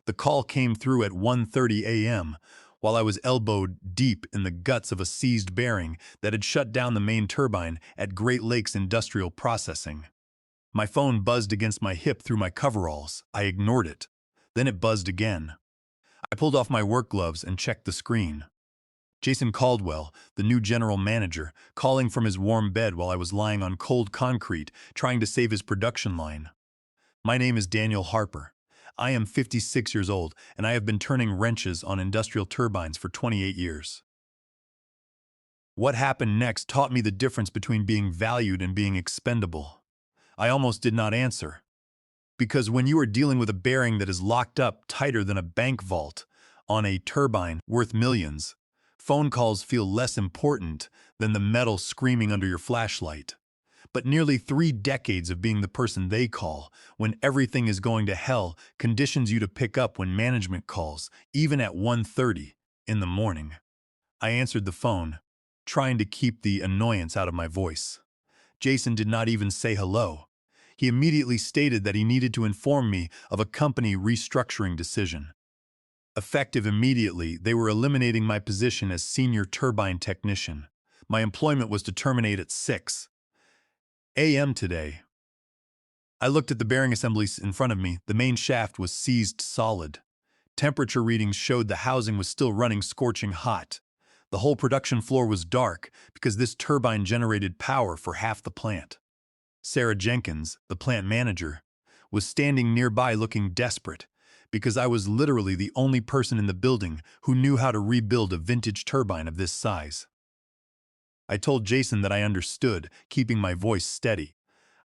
The call came through at 1:30 a.m. while I was elbowed deep in the guts of a seized bearing that had shut down the main turbine at Great Lakes Industrial Processing. My phone buzzed against my hip through my coveralls. I ignored it. Then it buzzed again. I pulled off my work gloves and checked the screen. Jason Caldwell, the new general manager, calling from his warm bed while I was lying on cold concrete, trying to save his production line. My name is Daniel Harper. I am 56 years old, and I have been turning wrenches on industrial turbines for 28 years. What happened next taught me the difference between being valued and being expendable. I almost did not answer. Because when you are dealing with a bearing that is locked up tighter than a bank vault on a turbine worth millions, phone calls feel less important than the metal screaming under your flashlight. But nearly 3 decades of being the person they call when everything is going to hell conditions you to pick up when management calls, even at 1:30 in the morning. I answered the phone, trying to keep the annoyance out of my voice. Jason did not even say hello. He immediately stated that he needed to inform me of a company restructuring decision. Effective immediately, they were eliminating my position as senior turbine technician. My employment was to terminate at 6 a.m. today. I looked at the bearing assemblies in front of me. The main shaft was seized solid. Temperature readings showed the housing was still running scorching hot. The whole production floor was dark because this turbine generated power for half the plant. Sarah Jenkins, the plant manager, was standing nearby looking desperate because I was literally the only person in the building who knew how to rebuild a vintage turbine of this size. I told Jason that I understood, keeping my voice steady.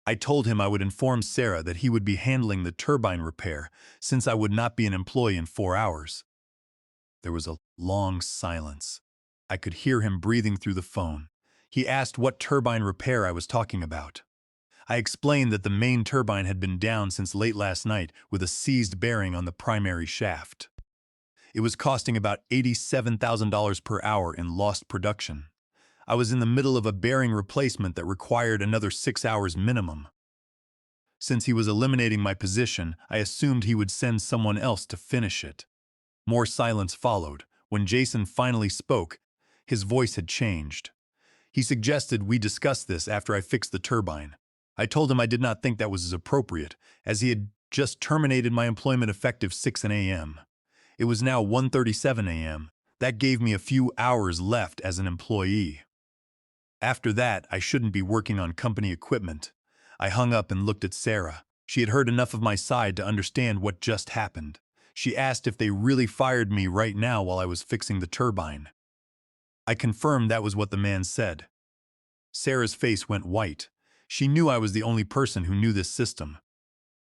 I told him I would inform Sarah that he would be handling the turbine repair since I would not be an employee in 4 hours. There was a long silence. I could hear him breathing through the phone. He asked what turbine repair I was talking about. I explained that the main turbine had been down since late last night with a seized bearing on the primary shaft. It was costing about $87,000 per hour in lost production. I was in the middle of a bearing replacement that required another 6 hours minimum. Since he was eliminating my position, I assumed he would send someone else to finish it. More silence followed. When Jason finally spoke, his voice had changed. He suggested we discuss this after I fixed the turbine. I told him I did not think that was as appropriate, as he had just terminated my employment effective 6 a.m. It was now 1:37 a.m. That gave me a few hours left as an employee. After that, I shouldn't be working on company equipment. I hung up and looked at Sarah. She had heard enough of my side to understand what just happened. She asked if they really fired me right now while I was fixing the turbine. I confirmed that was what the man said. Sarah's face went white. She knew I was the only person who knew this system.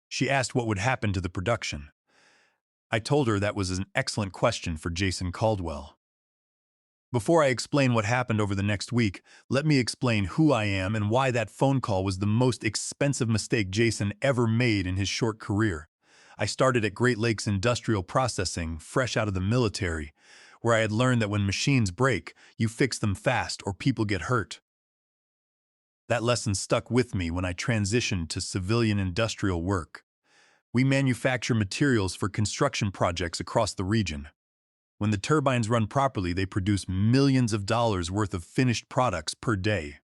She asked what would happen to the production. I told her that was an excellent question for Jason Caldwell. Before I explain what happened over the next week, let me explain who I am and why that phone call was the most expensive mistake Jason ever made in his short career. I started at Great Lakes Industrial Processing, fresh out of the military, where I had learned that when machines break, you fix them fast or people get hurt. That lesson stuck with me when I transitioned to civilian industrial work. We manufacture materials for construction projects across the region. When the turbines run properly, they produce millions of dollars worth of finished products per day.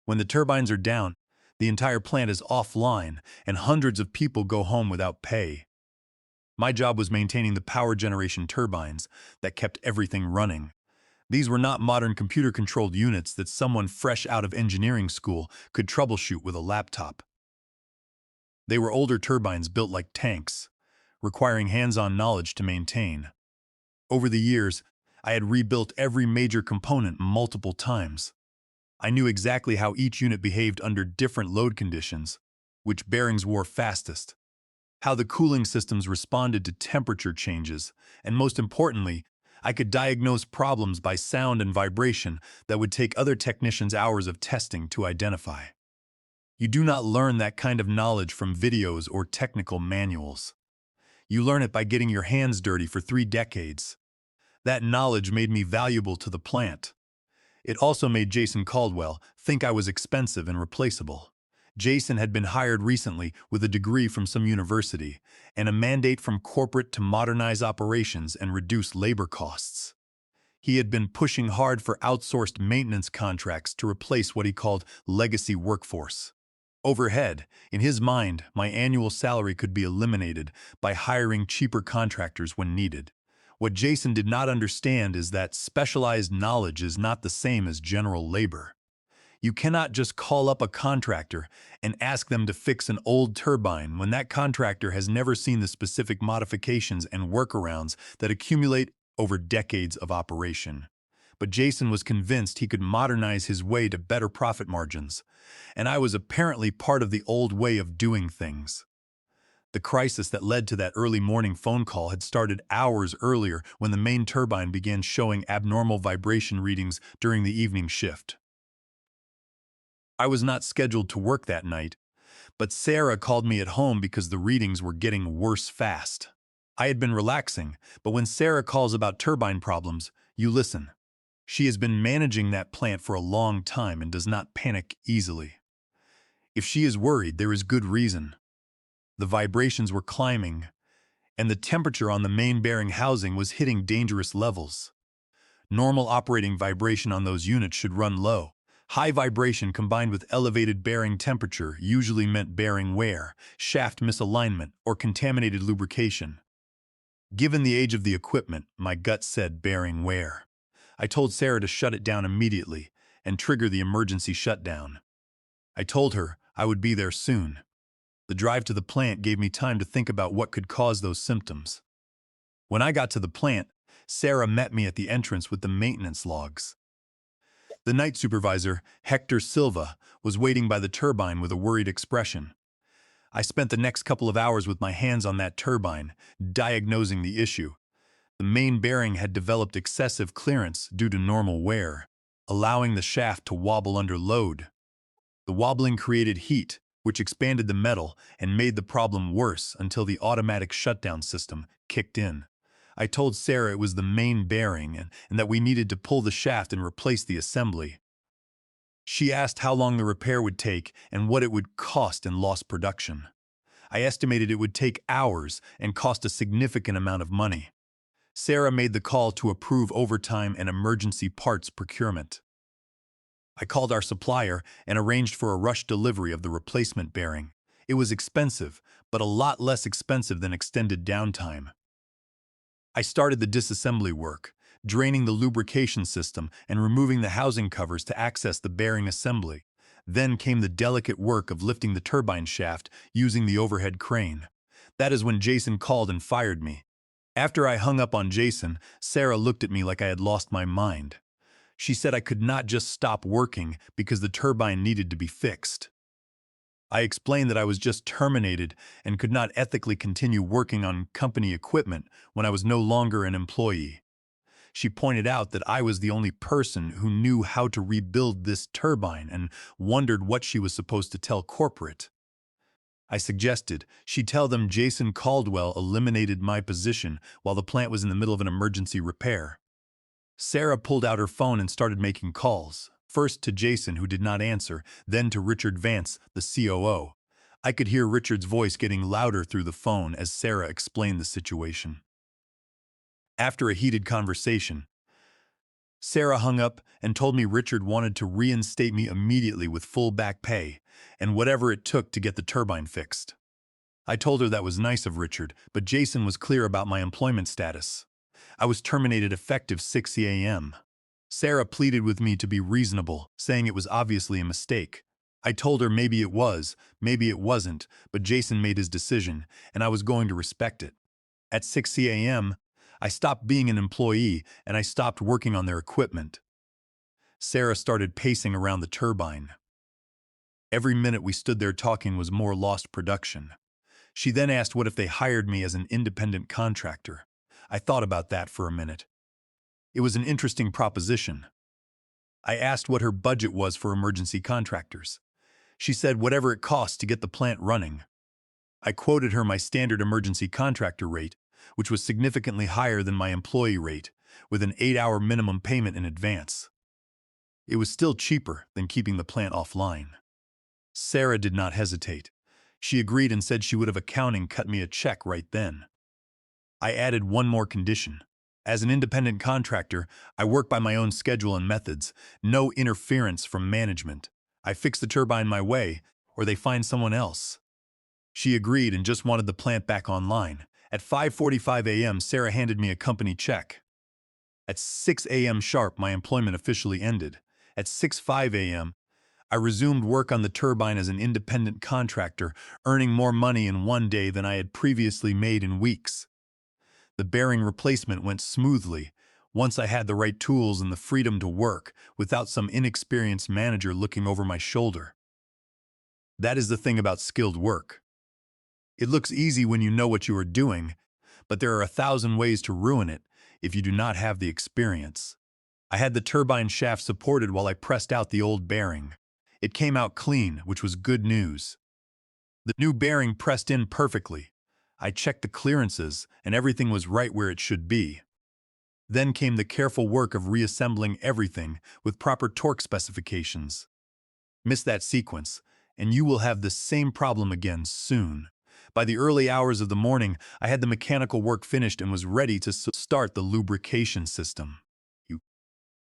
When the turbines are down, the entire plant is offline and hundreds of people go home without pay. My job was maintaining the power generation turbines that kept everything running. These were not modern computer-controlled units that someone fresh out of engineering school could troubleshoot with a laptop. They were older turbines built like tanks, requiring hands-on knowledge to maintain. Over the years, I had rebuilt every major component multiple times. I knew exactly how each unit behaved under different load conditions, which bearings wore fastest, how the cooling systems responded to temperature changes, and most importantly, I could diagnose problems by sound and vibration that would take other technicians hours of testing to identify. You do not learn that kind of knowledge from videos or technical manuals. You learn it by getting your hands dirty for 3 decades. That knowledge made me valuable to the plant. It also made Jason Caldwell think I was expensive and replaceable. Jason had been hired recently with a degree from some university and a mandate from corporate to modernize operations and reduce labor costs. He had been pushing hard for outsourced maintenance contracts to replace what he called legacy workforce. Overhead, in his mind, my annual salary could be eliminated by hiring cheaper contractors when needed. What Jason did not understand is that specialized knowledge is not the same as general labor. You cannot just call up a contractor and ask them to fix an old turbine when that contractor has never seen the specific modifications and workarounds that accumulate over decades of operation. But Jason was convinced he could modernize his way to better profit margins, and I was apparently part of the old way of doing things. The crisis that led to that early morning phone call had started hours earlier when the main turbine began showing abnormal vibration readings during the evening shift. I was not scheduled to work that night, but Sarah called me at home because the readings were getting worse fast. I had been relaxing, but when Sarah calls about turbine problems, you listen. She has been managing that plant for a long time and does not panic easily. If she is worried, there is good reason. The vibrations were climbing, and the temperature on the main bearing housing was hitting dangerous levels. Normal operating vibration on those units should run low. High vibration combined with elevated bearing temperature usually meant bearing wear, shaft misalignment, or contaminated lubrication. Given the age of the equipment, my gut said bearing wear. I told Sarah to shut it down immediately and trigger the emergency shutdown. I told her I would be there soon. The drive to the plant gave me time to think about what could cause those symptoms. When I got to the plant, Sarah met me at the entrance with the maintenance logs. The night supervisor, Hector Silva, was waiting by the turbine with a worried expression. I spent the next couple of hours with my hands on that turbine, diagnosing the issue. The main bearing had developed excessive clearance due to normal wear, allowing the shaft to wobble under load. The wobbling created heat, which expanded the metal and made the problem worse until the automatic shutdown system kicked in. I told Sarah it was the main bearing and that we needed to pull the shaft and replace the assembly. She asked how long the repair would take and what it would cost in lost production. I estimated it would take hours and cost a significant amount of money. Sarah made the call to approve overtime and emergency parts procurement. I called our supplier and arranged for a rush delivery of the replacement bearing. It was expensive, but a lot less expensive than extended downtime. I started the disassembly work, draining the lubrication system and removing the housing covers to access the bearing assembly. Then came the delicate work of lifting the turbine shaft using the overhead crane. That is when Jason called and fired me. After I hung up on Jason, Sarah looked at me like I had lost my mind. She said I could not just stop working because the turbine needed to be fixed. I explained that I was just terminated and could not ethically continue working on company equipment when I was no longer an employee. She pointed out that I was the only person who knew how to rebuild this turbine and wondered what she was supposed to tell corporate. I suggested she tell them Jason Caldwell eliminated my position while the plant was in the middle of an emergency repair. Sarah pulled out her phone and started making calls. First to Jason, who did not answer, then to Richard Vance, the COO. I could hear Richard's voice getting louder through the phone as Sarah explained the situation. After a heated conversation, Sarah hung up and told me Richard wanted to reinstate me immediately with full back pay and whatever it took to get the turbine fixed. I told her that was nice of Richard, but Jason was clear about my employment status. I was terminated effective 6 a.m. Sarah pleaded with me to be reasonable, saying it was obviously a mistake. I told her maybe it was, maybe it wasn't, but Jason made his decision, and I was going to respect it. At 6 a.m., I stopped being an employee, and I stopped working on their equipment. Sarah started pacing around the turbine. Every minute we stood there talking was more lost production. She then asked what if they hired me as an independent contractor. I thought about that for a minute. It was an interesting proposition. I asked what her budget was for emergency contractors. She said whatever it costs to get the plant running. I quoted her my standard emergency contractor rate, which was significantly higher than my employee rate, with an 8-hour minimum payment in advance. It was still cheaper than keeping the plant offline. Sarah did not hesitate. She agreed and said she would have accounting cut me a check right then. I added one more condition. As an independent contractor, I work by my own schedule and methods, no interference from management. I fix the turbine my way, or they find someone else. She agreed and just wanted the plant back online. At 5:45 a.m., Sarah handed me a company check. At 6 a.m. sharp, my employment officially ended. At 6:05 a.m., I resumed work on the turbine as an independent contractor, earning more money in one day than I had previously made in weeks. The bearing replacement went smoothly once I had the right tools and the freedom to work without some inexperienced manager looking over my shoulder. That is the thing about skilled work. It looks easy when you know what you are doing, but there are 1,000 ways to ruin it if you do not have the experience. I had the turbine shaft supported while I pressed out the old bearing. It came out clean, which was good news. The new bearing pressed in perfectly. I checked the clearances, and everything was right where it should be. Then came the careful work of reassembling everything with proper torque specifications. Miss that sequence, and you will have the same problem again soon. By the early hours of the morning, I had the mechanical work finished and was ready to start the lubrication system. You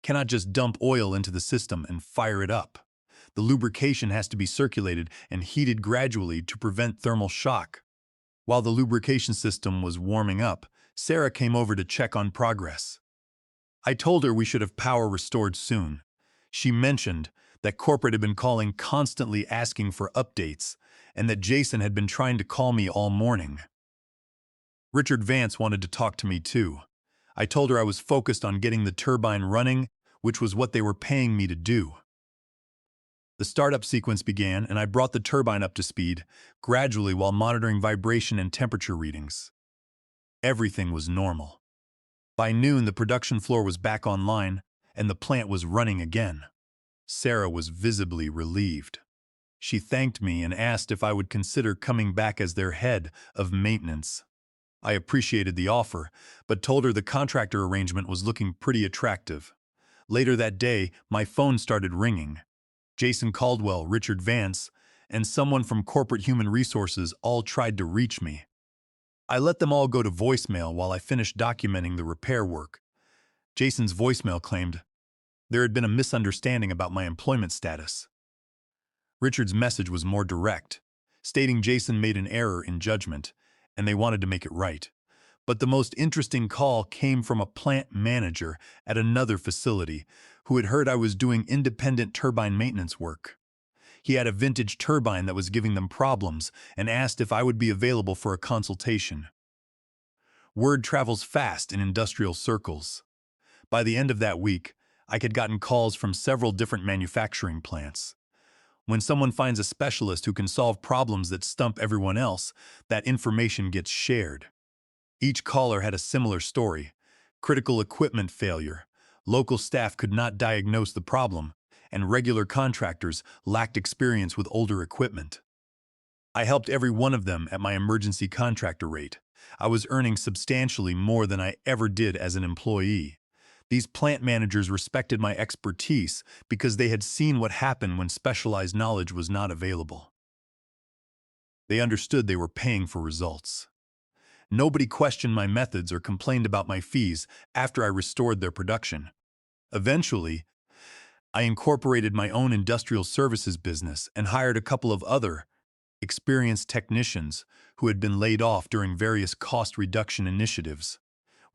cannot just dump oil into the system and fire it up. The lubrication has to be circulated and heated gradually to prevent thermal shock. While the lubrication system was warming up, Sarah came over to check on progress. I told her we should have power restored soon. She mentioned that corporate had been calling constantly asking for updates, and that Jason had been trying to call me all morning. Richard Vance wanted to talk to me too. I told her I was focused on getting the turbine running, which was what they were paying me to do. The startup sequence began, and I brought the turbine up to speed, gradually while monitoring vibration and temperature readings. Everything was normal. By noon, the production floor was back online, and the plant was running again. Sarah was visibly relieved. She thanked me and asked if I would consider coming back as their head of maintenance. I appreciated the offer, but told her the contractor arrangement was looking pretty attractive. Later that day, my phone started ringing. Jason Caldwell, Richard Vance, and someone from corporate human resources all tried to reach me. I let them all go to voicemail while I finished documenting the repair work. Jason's voicemail claimed there had been a misunderstanding about my employment status. Richard's message was more direct, stating Jason made an error in judgment, and they wanted to make it right. But the most interesting call came from a plant manager at another facility who had heard I was doing independent turbine maintenance work. He had a vintage turbine that was giving them problems and asked if I would be available for a consultation. Word travels fast in industrial circles. By the end of that week, I had gotten calls from several different manufacturing plants. When someone finds a specialist who can solve problems that stump everyone else, that information gets shared. Each caller had a similar story: critical equipment failure, local staff could not diagnose the problem, and regular contractors lacked experience with older equipment. I helped every one of them at my emergency contractor rate. I was earning substantially more than I ever did as an employee. These plant managers respected my expertise because they had seen what happened when specialized knowledge was not available. They understood they were paying for results. Nobody questioned my methods or complained about my fees after I restored their production. Eventually, I incorporated my own industrial services business and hired a couple of other experienced technicians who had been laid off during various cost reduction initiatives.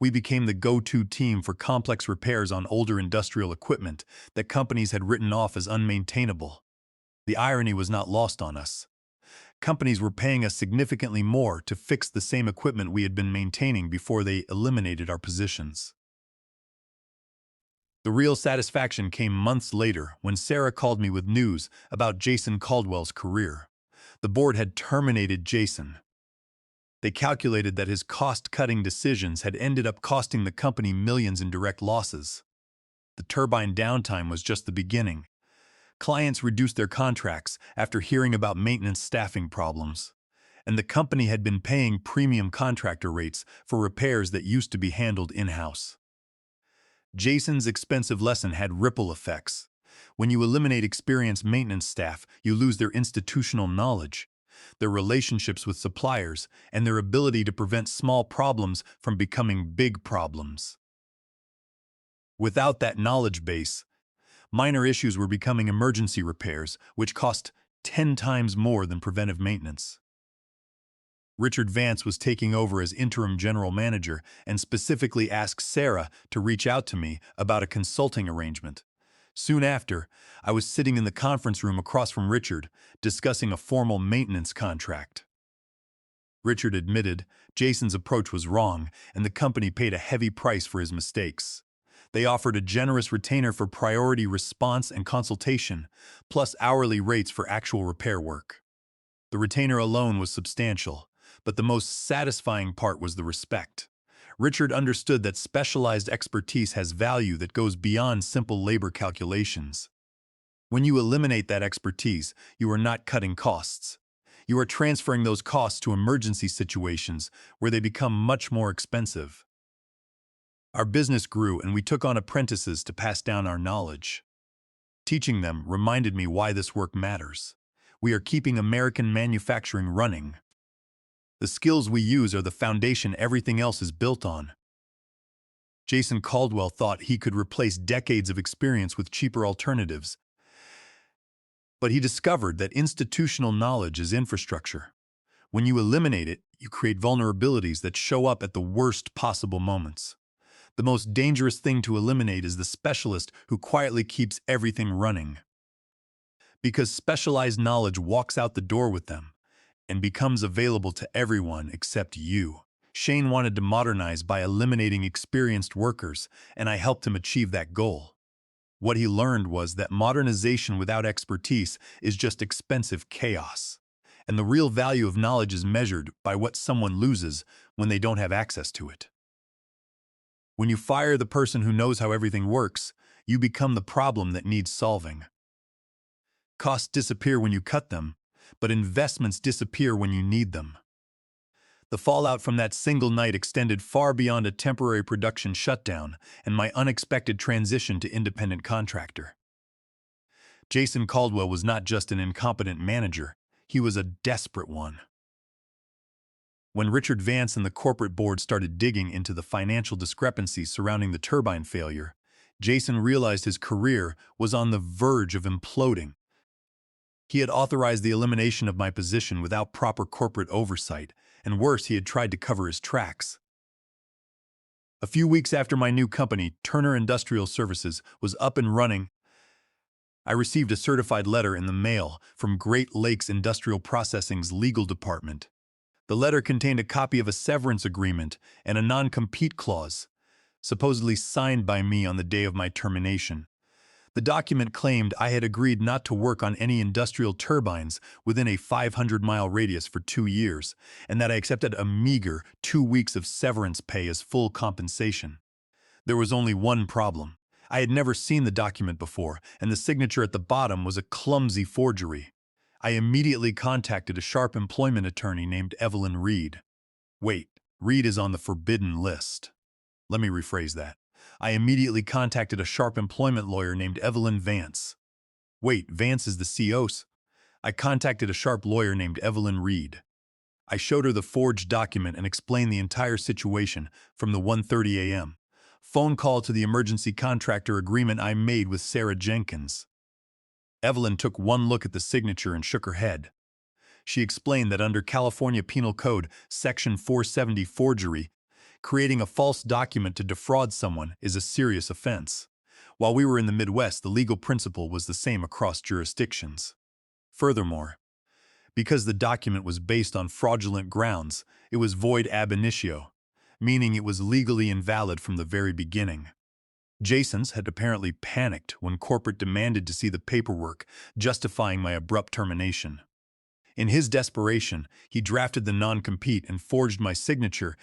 We became the go-to team for complex repairs on older industrial equipment that companies had written off as unmaintainable. The irony was not lost on us. Companies were paying us significantly more to fix the same equipment we had been maintaining before they eliminated our positions. The real satisfaction came months later when Sarah called me with news about Jason Caldwell's career. The board had terminated Jason. They calculated that his cost-cutting decisions had ended up costing the company millions in direct losses. The turbine downtime was just the beginning. Clients reduced their contracts after hearing about maintenance staffing problems, and the company had been paying premium contractor rates for repairs that used to be handled in-house. Jason's expensive lesson had ripple effects. When you eliminate experienced maintenance staff, you lose their institutional knowledge, their relationships with suppliers, and their ability to prevent small problems from becoming big problems. Without that knowledge base, minor issues were becoming emergency repairs, which cost 10 times more than preventive maintenance. Richard Vance was taking over as interim general manager and specifically asked Sarah to reach out to me about a consulting arrangement. Soon after, I was sitting in the conference room across from Richard, discussing a formal maintenance contract. Richard admitted Jason's approach was wrong, and the company paid a heavy price for his mistakes. They offered a generous retainer for priority response and consultation, plus hourly rates for actual repair work. The retainer alone was substantial, but the most satisfying part was the respect. Richard understood that specialized expertise has value that goes beyond simple labor calculations. When you eliminate that expertise, you are not cutting costs. You are transferring those costs to emergency situations where they become much more expensive. Our business grew and we took on apprentices to pass down our knowledge. Teaching them reminded me why this work matters. We are keeping American manufacturing running. The skills we use are the foundation everything else is built on. Jason Caldwell thought he could replace decades of experience with cheaper alternatives, but he discovered that institutional knowledge is infrastructure. When you eliminate it, you create vulnerabilities that show up at the worst possible moments. The most dangerous thing to eliminate is the specialist who quietly keeps everything running. Because specialized knowledge walks out the door with them and becomes available to everyone except you. Shane wanted to modernize by eliminating experienced workers, and I helped him achieve that goal. What he learned was that modernization without expertise is just expensive chaos, and the real value of knowledge is measured by what someone loses when they don't have access to it. When you fire the person who knows how everything works, you become the problem that needs solving. Costs disappear when you cut them, but investments disappear when you need them. The fallout from that single night extended far beyond a temporary production shutdown and my unexpected transition to independent contractor. Jason Caldwell was not just an incompetent manager, he was a desperate one. When Richard Vance and the corporate board started digging into the financial discrepancies surrounding the turbine failure, Jason realized his career was on the verge of imploding. He had authorized the elimination of my position without proper corporate oversight, and worse, he had tried to cover his tracks. A few weeks after my new company, Turner Industrial Services, was up and running, I received a certified letter in the mail from Great Lakes Industrial Processing's legal department. The letter contained a copy of a severance agreement and a non-compete clause, supposedly signed by me on the day of my termination. The document claimed I had agreed not to work on any industrial turbines within a 500-mile radius for 2 years, and that I accepted a meager 2 weeks of severance pay as full compensation. There was only one problem. I had never seen the document before, and the signature at the bottom was a clumsy forgery. I immediately contacted a sharp employment attorney named Evelyn Reed. Wait, Reed is on the forbidden list. Let me rephrase that. I immediately contacted a sharp employment lawyer named Evelyn Vance. Wait, Vance is the CO's? I contacted a sharp lawyer named Evelyn Reed. I showed her the forged document and explained the entire situation from the 1:30 a.m. phone call to the emergency contractor agreement I made with Sarah Jenkins. Evelyn took one look at the signature and shook her head. She explained that under California Penal Code, Section 470 forgery, creating a false document to defraud someone is a serious offense. While we were in the Midwest, the legal principle was the same across jurisdictions. Furthermore, because the document was based on fraudulent grounds, it was void ab initio, meaning it was legally invalid from the very beginning. Jason's had apparently panicked when corporate demanded to see the paperwork justifying my abrupt termination. In his desperation, he drafted the non-compete and forged my signature,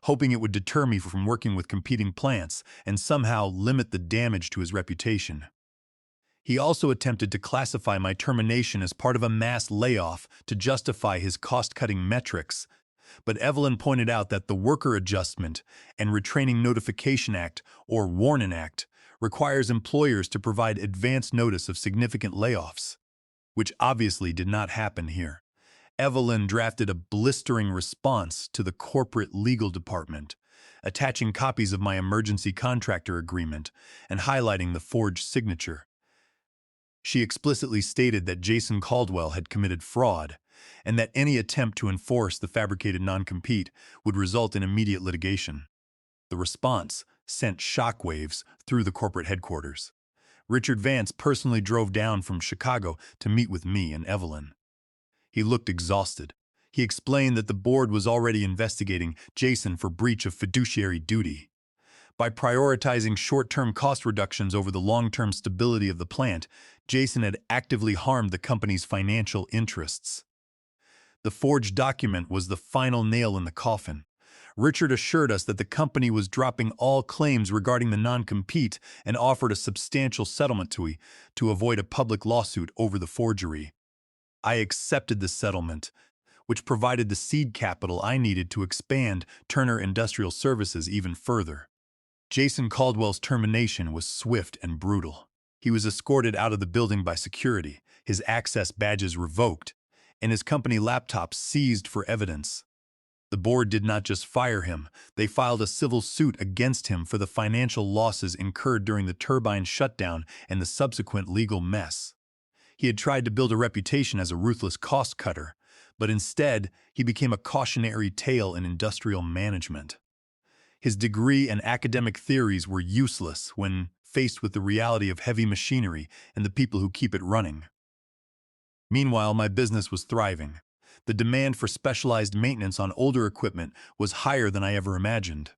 hoping it would deter me from working with competing plants and somehow limit the damage to his reputation. He also attempted to classify my termination as part of a mass layoff to justify his cost-cutting metrics, but Evelyn pointed out that the Worker Adjustment and Retraining Notification Act, or WARN Act, requires employers to provide advance notice of significant layoffs, which obviously did not happen here. Evelyn drafted a blistering response to the corporate legal department, attaching copies of my emergency contractor agreement and highlighting the forged signature. She explicitly stated that Jason Caldwell had committed fraud and that any attempt to enforce the fabricated non-compete would result in immediate litigation. The response sent shockwaves through the corporate headquarters. Richard Vance personally drove down from Chicago to meet with me and Evelyn. He looked exhausted. He explained that the board was already investigating Jason for breach of fiduciary duty. By prioritizing short-term cost reductions over the long-term stability of the plant, Jason had actively harmed the company's financial interests. The forged document was the final nail in the coffin. Richard assured us that the company was dropping all claims regarding the non-compete and offered a substantial settlement to avoid a public lawsuit over the forgery. I accepted the settlement, which provided the seed capital I needed to expand Turner Industrial Services even further. Jason Caldwell's termination was swift and brutal. He was escorted out of the building by security, his access badges revoked, and his company laptops seized for evidence. The board did not just fire him, they filed a civil suit against him for the financial losses incurred during the turbine shutdown and the subsequent legal mess. He had tried to build a reputation as a ruthless cost cutter, but instead he became a cautionary tale in industrial management. His degree and academic theories were useless when faced with the reality of heavy machinery and the people who keep it running. Meanwhile, my business was thriving. The demand for specialized maintenance on older equipment was higher than I ever imagined.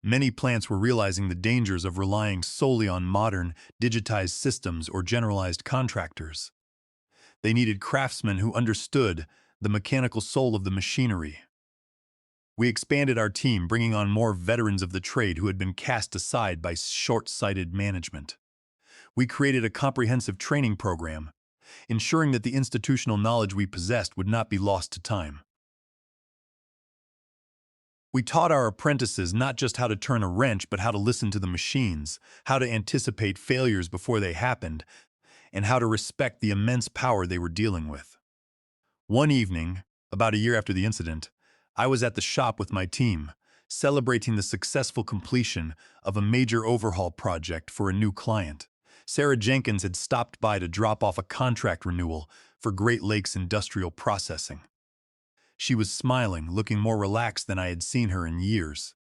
Many plants were realizing the dangers of relying solely on modern, digitized systems or generalized contractors. They needed craftsmen who understood the mechanical soul of the machinery. We expanded our team, bringing on more veterans of the trade who had been cast aside by short-sighted management. We created a comprehensive training program, ensuring that the institutional knowledge we possessed would not be lost to time. We taught our apprentices not just how to turn a wrench, but how to listen to the machines, how to anticipate failures before they happened, and how to respect the immense power they were dealing with. One evening, about a year after the incident, I was at the shop with my team, celebrating the successful completion of a major overhaul project for a new client. Sarah Jenkins had stopped by to drop off a contract renewal for Great Lakes Industrial Processing. She was smiling, looking more relaxed than I had seen her in years.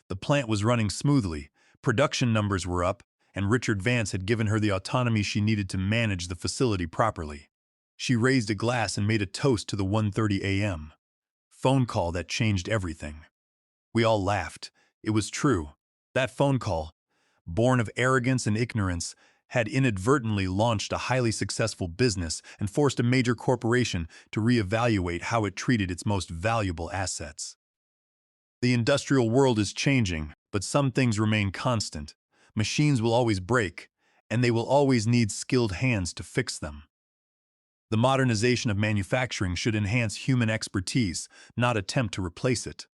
The plant was running smoothly, production numbers were up, and Richard Vance had given her the autonomy she needed to manage the facility properly. She raised a glass and made a toast to the 1:30 a.m. phone call that changed everything. We all laughed. It was true. That phone call, born of arrogance and ignorance, had inadvertently launched a highly successful business and forced a major corporation to reevaluate how it treated its most valuable assets. The industrial world is changing, but some things remain constant. Machines will always break, and they will always need skilled hands to fix them. The modernization of manufacturing should enhance human expertise, not attempt to replace it.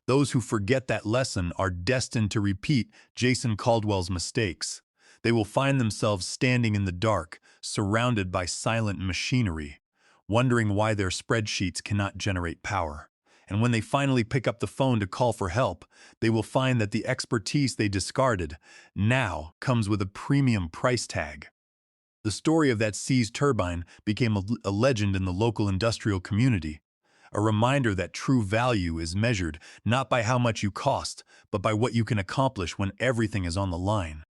Those who forget that lesson are destined to repeat Jason Caldwell's mistakes. They will find themselves standing in the dark, surrounded by silent machinery, wondering why their spreadsheets cannot generate power. And when they finally pick up the phone to call for help, they will find that the expertise they discarded now comes with a premium price tag. The story of that seized turbine became a legend in the local industrial community, a reminder that true value is measured not by how much you cost, but by what you can accomplish when everything is on the line.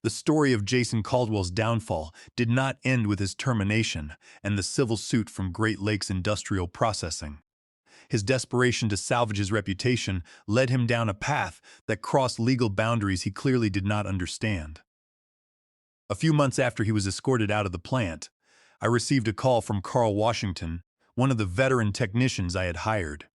The story of Jason Caldwell's downfall did not end with his termination and the civil suit from Great Lakes Industrial Processing. His desperation to salvage his reputation led him down a path that crossed legal boundaries he clearly did not understand. A few months after he was escorted out of the plant, I received a call from Carl Washington, one of the veteran technicians I had hired.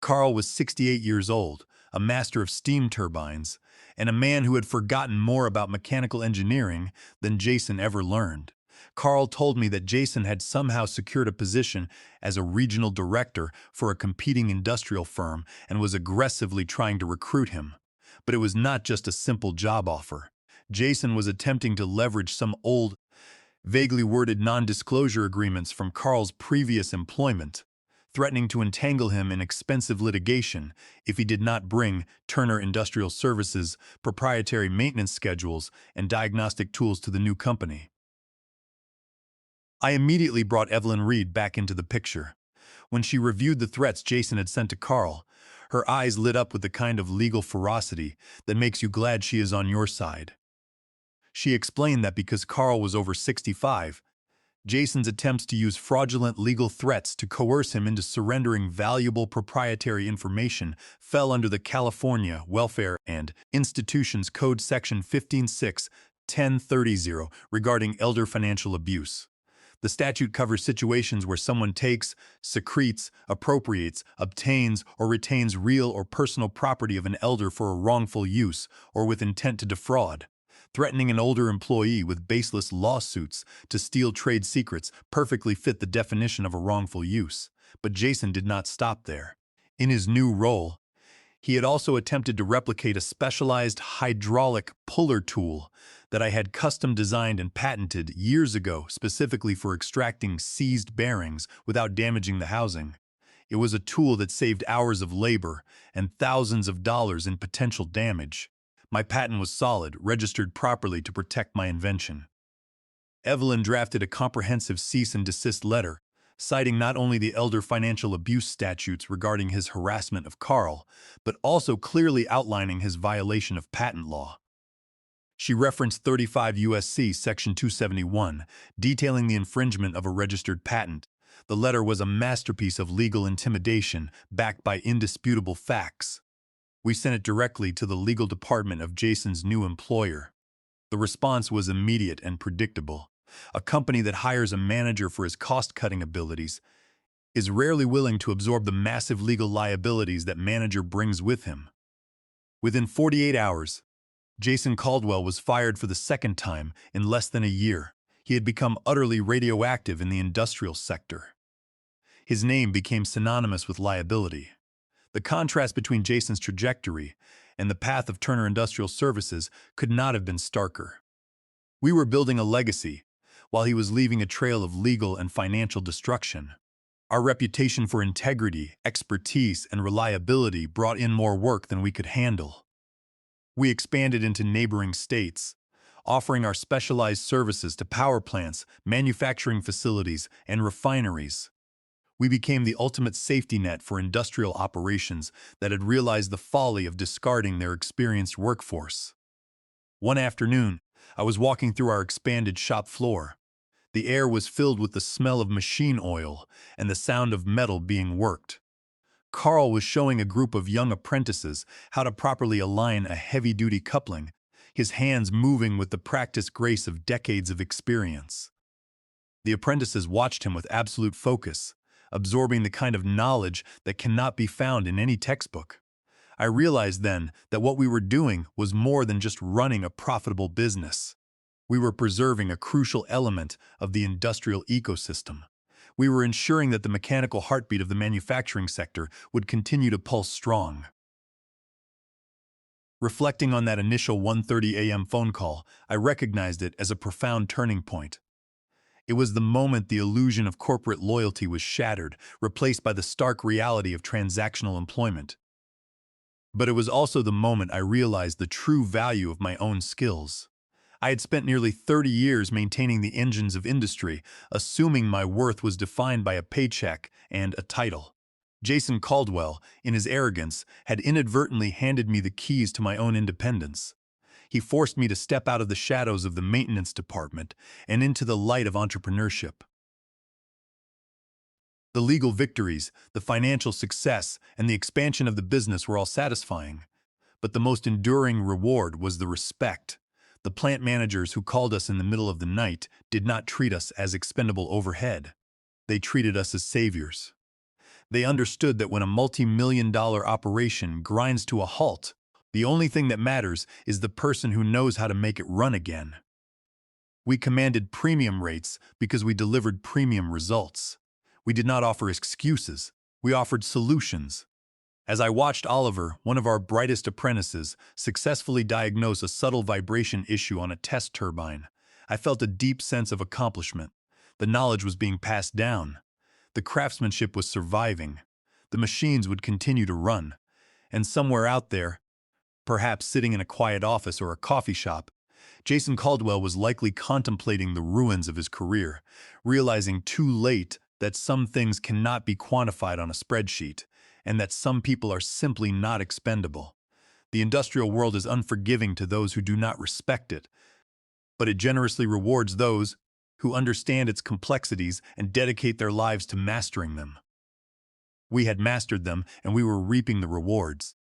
Carl was 68 years old, a master of steam turbines, and a man who had forgotten more about mechanical engineering than Jason ever learned. Carl told me that Jason had somehow secured a position as a regional director for a competing industrial firm and was aggressively trying to recruit him. But it was not just a simple job offer. Jason was attempting to leverage some old, vaguely worded non-disclosure agreements from Carl's previous employment, threatening to entangle him in expensive litigation if he did not bring Turner Industrial Services proprietary maintenance schedules and diagnostic tools to the new company. I immediately brought Evelyn Reed back into the picture. When she reviewed the threats Jason had sent to Carl, her eyes lit up with the kind of legal ferocity that makes you glad she is on your side. She explained that because Carl was over 65, Jason's attempts to use fraudulent legal threats to coerce him into surrendering valuable proprietary information fell under the California Welfare and Institutions Code Section 15.6.1030 regarding elder financial abuse. The statute covers situations where someone takes, secretes, appropriates, obtains, or retains real or personal property of an elder for a wrongful use or with intent to defraud. Threatening an older employee with baseless lawsuits to steal trade secrets perfectly fit the definition of a wrongful use. But Jason did not stop there. In his new role, he had also attempted to replicate a specialized hydraulic puller tool that I had custom designed and patented years ago specifically for extracting seized bearings without damaging the housing. It was a tool that saved hours of labor and thousands of dollars in potential damage. My patent was solid, registered properly to protect my invention. Evelyn drafted a comprehensive cease and desist letter, citing not only the elder financial abuse statutes regarding his harassment of Carl, but also clearly outlining his violation of patent law. She referenced 35 U.S.C. Section 271, detailing the infringement of a registered patent. The letter was a masterpiece of legal intimidation, backed by indisputable facts. We sent it directly to the legal department of Jason's new employer. The response was immediate and predictable. A company that hires a manager for his cost-cutting abilities is rarely willing to absorb the massive legal liabilities that manager brings with him. Within 48 hours, Jason Caldwell was fired for the second time in less than a year. He had become utterly radioactive in the industrial sector. His name became synonymous with liability. The contrast between Jason's trajectory and the path of Turner Industrial Services could not have been starker. We were building a legacy, while he was leaving a trail of legal and financial destruction. Our reputation for integrity, expertise, and reliability brought in more work than we could handle. We expanded into neighboring states, offering our specialized services to power plants, manufacturing facilities, and refineries. We became the ultimate safety net for industrial operations that had realized the folly of discarding their experienced workforce. One afternoon, I was walking through our expanded shop floor. The air was filled with the smell of machine oil and the sound of metal being worked. Carl was showing a group of young apprentices how to properly align a heavy-duty coupling, his hands moving with the practiced grace of decades of experience. The apprentices watched him with absolute focus, absorbing the kind of knowledge that cannot be found in any textbook. I realized then that what we were doing was more than just running a profitable business. We were preserving a crucial element of the industrial ecosystem. We were ensuring that the mechanical heartbeat of the manufacturing sector would continue to pulse strong. Reflecting on that initial 1:30 a.m. phone call, I recognized it as a profound turning point. It was the moment the illusion of corporate loyalty was shattered, replaced by the stark reality of transactional employment. But it was also the moment I realized the true value of my own skills. I had spent nearly 30 years maintaining the engines of industry, assuming my worth was defined by a paycheck and a title. Jason Caldwell, in his arrogance, had inadvertently handed me the keys to my own independence. He forced me to step out of the shadows of the maintenance department and into the light of entrepreneurship. The legal victories, the financial success, and the expansion of the business were all satisfying. But the most enduring reward was the respect. The plant managers who called us in the middle of the night did not treat us as expendable overhead. They treated us as saviors. They understood that when a multi-million-dollar operation grinds to a halt, the only thing that matters is the person who knows how to make it run again. We commanded premium rates because we delivered premium results. We did not offer excuses. We offered solutions. As I watched Oliver, one of our brightest apprentices, successfully diagnose a subtle vibration issue on a test turbine, I felt a deep sense of accomplishment. The knowledge was being passed down. The craftsmanship was surviving. The machines would continue to run. And somewhere out there, perhaps sitting in a quiet office or a coffee shop, Jason Caldwell was likely contemplating the ruins of his career, realizing too late that some things cannot be quantified on a spreadsheet, and that some people are simply not expendable. The industrial world is unforgiving to those who do not respect it, but it generously rewards those who understand its complexities and dedicate their lives to mastering them. We had mastered them, and we were reaping the rewards.